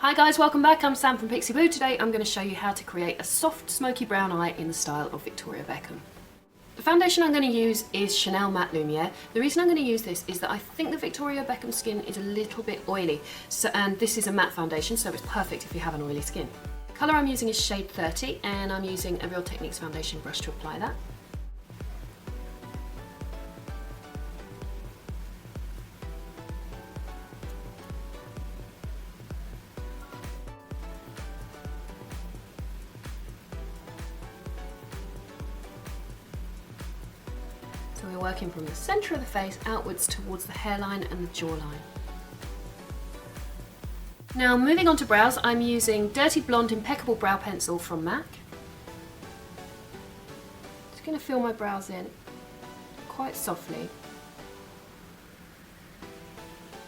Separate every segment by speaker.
Speaker 1: Hi guys, welcome back. I'm Sam from Pixie Blue. Today I'm going to show you how to create a soft smoky brown eye in the style of Victoria Beckham. The foundation I'm going to use is Chanel Matte Lumiere. The reason I'm going to use this is that I think the Victoria Beckham skin is a little bit oily, and this is a matte foundation, so it's perfect if you have an oily skin. The colour I'm using is shade 30, and I'm using a Real Techniques foundation brush to apply that. So we're working from the centre of the face outwards towards the hairline and the jawline. Now moving on to brows, I'm using Dirty Blonde Impeccable Brow Pencil from MAC. Just going to fill my brows in quite softly.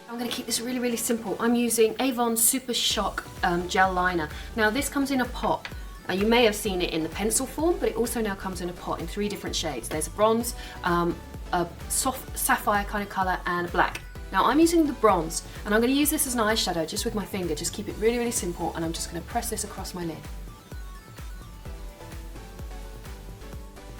Speaker 1: I'm going to keep this really simple. I'm using Avon Super Shock gel liner. Now this comes in a pot. You may have seen it in the pencil form, but it also now comes in a pot in 3 different shades. There's a bronze, a soft sapphire kind of colour, and a black. Now I'm using the bronze, and I'm going to use this as an eyeshadow just with my finger. Just keep it really simple, and I'm just going to press this across my lid.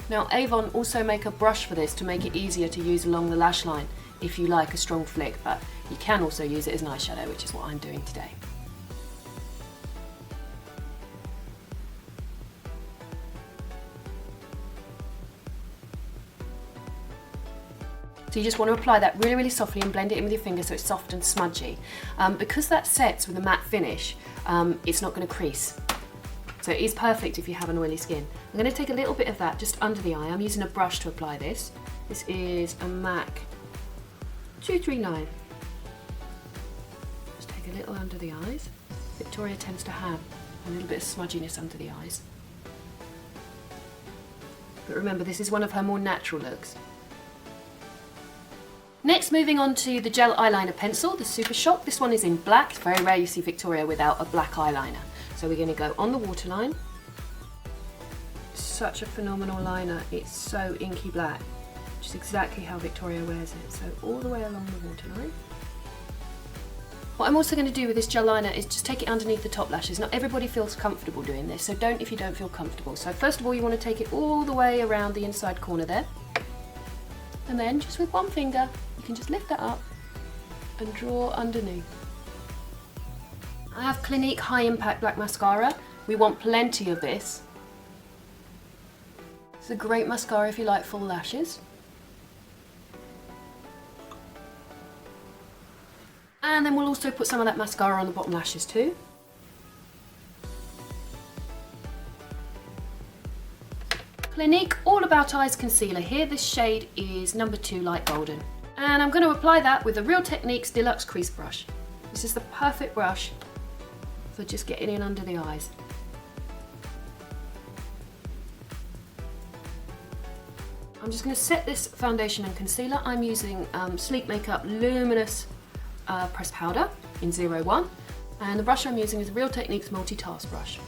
Speaker 1: Now Avon also make a brush for this to make it easier to use along the lash line if you like a strong flick, but you can also use it as an eyeshadow, which is what I'm doing today. So you just want to apply that really softly and blend it in with your finger so it's soft and smudgy. Because that sets with a matte finish, it's not going to crease. So it is perfect if you have an oily skin. I'm going to take a little bit of that just under the eye. I'm using a brush to apply this. This is a MAC 239. Just take a little under the eyes. Victoria tends to have a little bit of smudginess under the eyes. But remember, this is one of her more natural looks. Next, moving on to the gel eyeliner pencil, the Super Shock. This one is in black. It's very rare you see Victoria without a black eyeliner. So we're going to go on the waterline. Such a phenomenal liner. It's so inky black, which is exactly how Victoria wears it. So all the way along the waterline. What I'm also going to do with this gel liner is just take it underneath the top lashes. Not everybody feels comfortable doing this, so don't if you don't feel comfortable. So first of all, you want to take it all the way around the inside corner there. And then just with one finger, you can just lift that up and draw underneath. I have Clinique High Impact Black Mascara. We want plenty of this. It's a great mascara if you like full lashes. And then we'll also put some of that mascara on the bottom lashes too. Clinique All About Eyes Concealer. Here this shade is number 2 Light Golden. And I'm going to apply that with the Real Techniques Deluxe Crease Brush. This is the perfect brush for just getting in under the eyes. I'm just going to set this foundation and concealer. I'm using Sleek Makeup Luminous Pressed Powder in 01. And the brush I'm using is the Real Techniques Multitask Brush.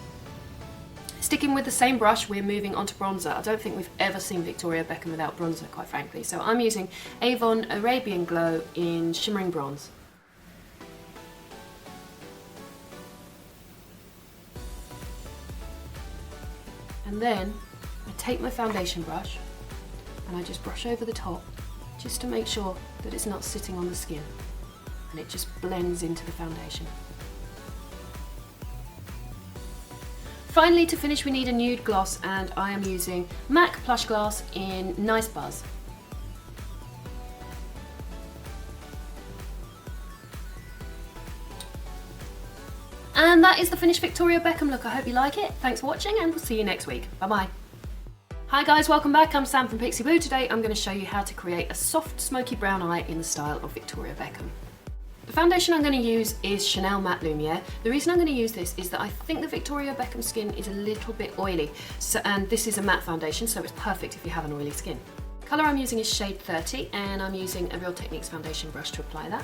Speaker 1: Sticking with the same brush, we're moving on to bronzer. I don't think we've ever seen Victoria Beckham without bronzer, quite frankly. So I'm using Avon Arabian Glow in Shimmering Bronze. And then I take my foundation brush and I just brush over the top just to make sure that it's not sitting on the skin and it just blends into the foundation. Finally, to finish, we need a nude gloss, and I am using MAC Plush Glass in Nice Buzz. And that is the finished Victoria Beckham look. I hope you like it. Thanks for watching, and we'll see you next week. Bye-bye. Hi guys, welcome back. I'm Sam from Pixie Blue. Today I'm going to show you how to create a soft smoky brown eye in the style of Victoria Beckham. The foundation I'm going to use is Chanel Matte Lumiere. The reason I'm going to use this is that I think the Victoria Beckham skin is a little bit oily, and this is a matte foundation, so it's perfect if you have an oily skin. The colour I'm using is shade 30, and I'm using a Real Techniques foundation brush to apply that.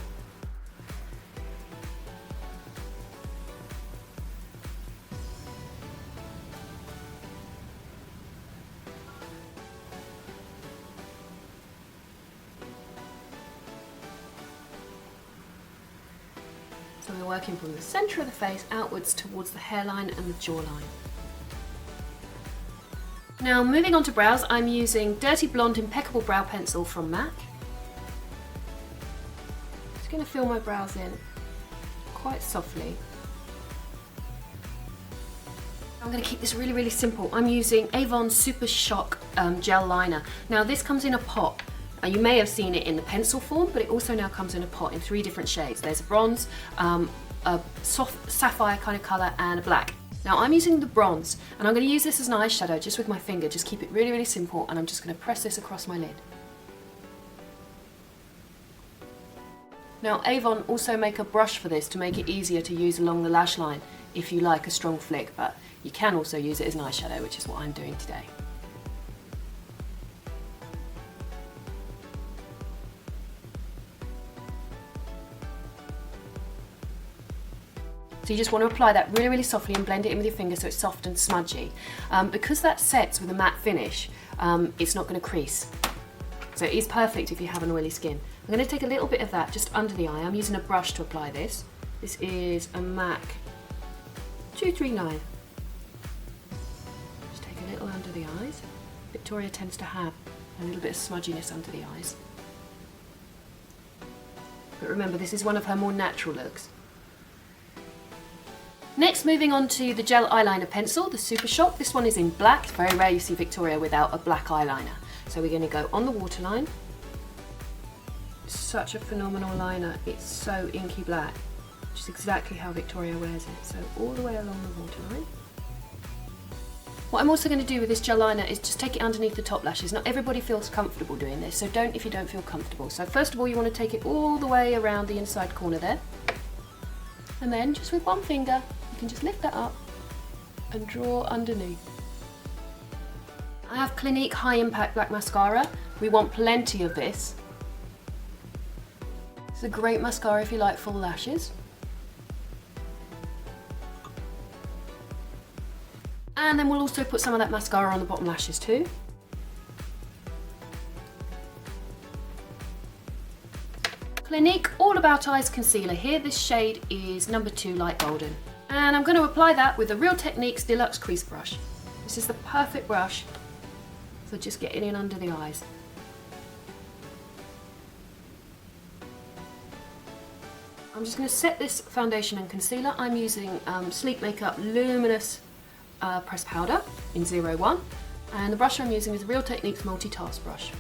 Speaker 1: So And we're working from the centre of the face outwards towards the hairline and the jawline. Now moving on to brows, I'm using Dirty Blonde Impeccable Brow Pencil from MAC. Just going to fill my brows in quite softly. I'm going to keep this really, really simple. I'm using Avon Super Shock gel liner. Now this comes in a pot. You may have seen it in the pencil form, but it also now comes in a pot in 3 different shades. There's a bronze, a soft sapphire kind of colour, and a black. Now I'm using the bronze, and I'm going to use this as an eyeshadow just with my finger. Just keep it really, really simple, and I'm just going to press this across my lid. Now Avon also make a brush for this to make it easier to use along the lash line if you like a strong flick, but you can also use it as an eyeshadow, which is what I'm doing today. So you just want to apply that really, really softly and blend it in with your finger so it's soft and smudgy. Because that sets with a matte finish, it's not going to crease. So it is perfect if you have an oily skin. I'm going to take a little bit of that just under the eye. I'm using a brush to apply this. This is a MAC 239. Just take a little under the eyes. Victoria tends to have a little bit of smudginess under the eyes. But remember, this is one of her more natural looks. Next, moving on to the gel eyeliner pencil, the Super Shock. This one is in black. It's very rare you see Victoria without a black eyeliner. So we're going to go on the waterline. Such a phenomenal liner. It's so inky black, which is exactly how Victoria wears it. So all the way along the waterline. What I'm also going to do with this gel liner is just take it underneath the top lashes. Not everybody feels comfortable doing this, so don't if you don't feel comfortable. So first of all, you want to take it all the way around the inside corner there. And then just with one finger, you can just lift that up and draw underneath. I have Clinique High Impact Black Mascara. We want plenty of this. It's a great mascara if you like full lashes. And then we'll also put some of that mascara on the bottom lashes too. Clinique All About Eyes Concealer here. This shade is number 2 Light Golden. And I'm going to apply that with the Real Techniques Deluxe Crease Brush. This is the perfect brush for just getting in under the eyes. I'm just going to set this foundation and concealer. I'm using Sleek Makeup Luminous Pressed Powder in 01. And the brush I'm using is Real Techniques Multitask Brush.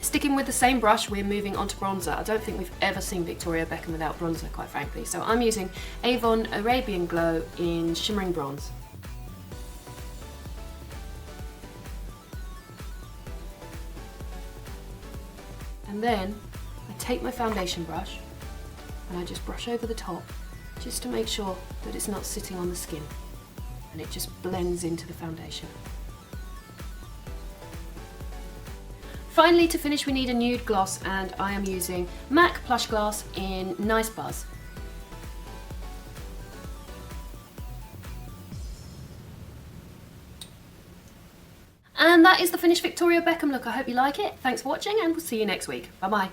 Speaker 1: Sticking with the same brush, we're moving on to bronzer. I don't think we've ever seen Victoria Beckham without bronzer, quite frankly. So I'm using Avon Arabian Glow in Shimmering Bronze. And then I take my foundation brush and I just brush over the top just to make sure that it's not sitting on the skin and it just blends into the foundation. Finally, to finish, we need a nude gloss, and I am using MAC Plush Glass in Nice Buzz. And that is the finished Victoria Beckham look. I hope you like it. Thanks for watching, and we'll see you next week. Bye bye.